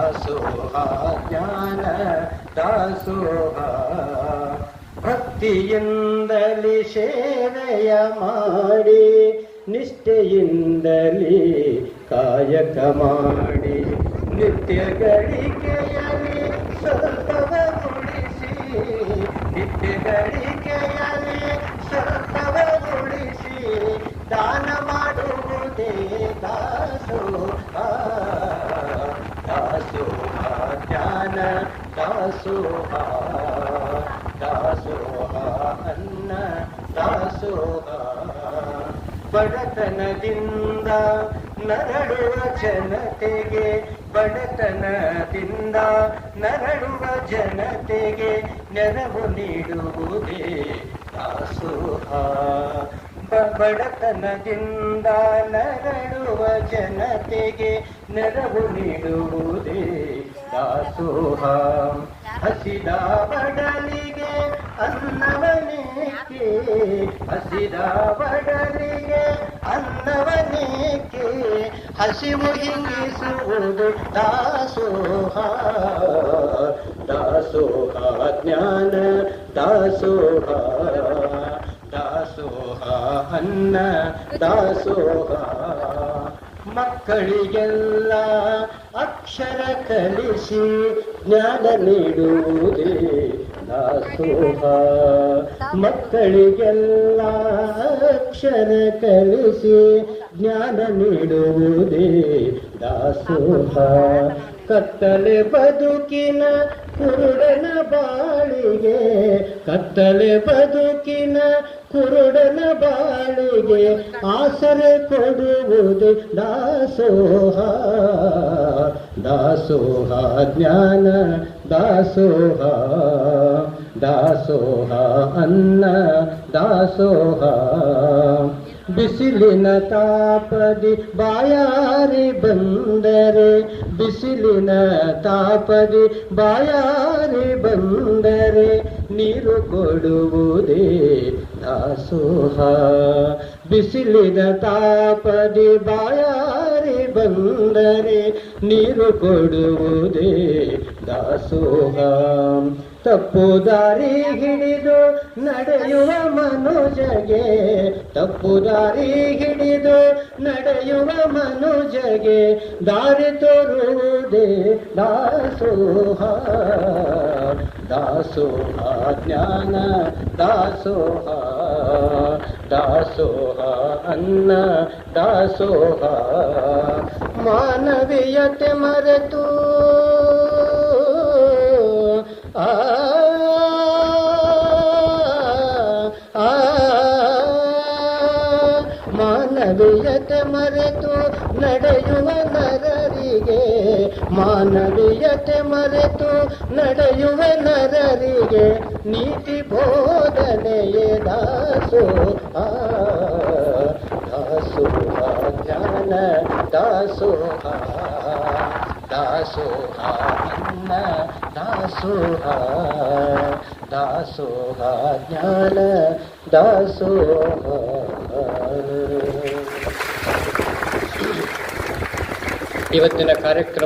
ದಾಸೋಹ ಜ್ಞಾನ ದಾಸೋಹ. ಭಕ್ತಿಯಿಂದಲೇ ಸೇವೆಯ ಮಾಡಿ, ನಿಷ್ಠೆಯಿಂದಲೇ ಕಾಯಕ ಮಾಡಿ, ನಿತ್ಯ ಗಳಿಕೆಯಲ್ಲಿ ಸ್ವಲ್ಪವ ಉಳಿಸಿ, ನಿತ್ಯ ಗಳಿಕೆಯಲ್ಲಿ ಸ್ವಲ್ಪವ ಉಳಿಸಿ, ದಾನ ಮಾಡುವುದೇ ದಾಸೋಹ. ದಾಸೋಹ ಜ್ಞಾನ ದಾಸೋಹ, ದಾಸೋಹ ಅನ್ನ ದಾಸೋಹ. ಬಡತನದಿಂದ ನರಳುವ ಜನತೆಗೆ, ಬಡತನದಿಂದ ನರಳುವ ಜನತೆಗೆ ನೆರವು ನೀಡುವುದೇ ದಾಸೋಹ. ಬಡತನದಿಂದ ನರಳುವ ಜನತೆಗೆ ನೆರವು ನೀಡುವುದೇ ದಾಸೋಹ. ಹಸಿದ ಬಡಲಿಗೆ ಅನ್ನವನೇಕೆ, ಹಸಿದ ಬಡಲಿಗೆ ಅನ್ನವನೇಕೆ, ಹಸಿವು ಹಿಂಗಿಸುವುದು ದಾಸೋಹ. ದಾಸೋಹ ಜ್ಞಾನ ದಾಸೋಹ, ದಾಸೋಹ ಅನ್ನ ದಾಸೋಹ. ಮಕ್ಕಳಿಗೆಲ್ಲ ಅಕ್ಷರ ಕಲಿಸಿ ಜ್ಞಾನ ನೀಡುವುದೇ ದಾಸೋಹ. ಮಕ್ಕಳಿಗೆಲ್ಲ ಅಕ್ಷರ ಕಲಿಸಿ ಜ್ಞಾನ ನೀಡುವುದೇ ದಾಸೋಹ. ಕತ್ತಲೆ ಬದುಕಿನ ಕುರುಡನ ಬಾಳಿಗೆ, ಕತ್ತಲೆ ಬದುಕಿನ ಕುರುಡನ ಬಾಳಿಗೆ ಆಸರೆ ಕೊಡುವುದು ದಾಸೋಹ. ದಾಸೋಹ ಜ್ಞಾನ ದಾಸೋಹ, ದಾಸೋಹ ಅನ್ನ ದಾಸೋಹ. ಬಿಸಿಲಿನ ತಾಪದಿ ಬಾಯಾರಿ ಬಂದರೆ, ಬಿಸಿಲಿನ ತಾಪದಿ ಬಾಯಾರಿ ಬಂದರೆ ನೀರು ಕೊಡುವುದೇ ದಾಸೋಹ. ಬಿಸಿಲಿನ ತಾಪದಿ ಬಾಯಾರಿ ಬಂದರೆ ನೀರು ಕೊಡುವುದೇ ದಾಸೋಹ. ತಪ್ಪು ದಾರಿ ಹಿಡಿದು ನಡೆಯುವ ಮನುಜಗೆ, ತಪ್ಪು ದಾರಿ ಹಿಡಿದು ನಡೆಯುವ ಮನುಜಗೆ ದಾರಿ ತೋರುವುದೇ ದಾಸೋಹ. ದಾಸೋಹ ಜ್ಞಾನ ದಾಸೋಹ, ದಾಸೋಹ ಅನ್ನ ದಾಸೋಹ. ಮಾನವೀಯತೆ ಮರೆತು ಮಾನವೀಯತೆ ಮರೆತು ನಡೆಯುವ ನರರಿಗೆ, ಮಾನವೀಯತೆ ಮರೆತು ನಡೆಯುವ ನರರಿಗೆ ನೀತಿ ಬೋಧನೆಯೇ ದಾಸೋಹ. ದಾಸೋಹ ಜ್ಞಾನ ದಾಸೋಹ, ದಾಸೋಹ ಅನ್ನ ದಾಸೋಹ, ದಾಸೋಹ ಜ್ಞಾನ ದಾಸೋಹ. ಇವತ್ತಿನ ಕಾರ್ಯಕ್ರಮ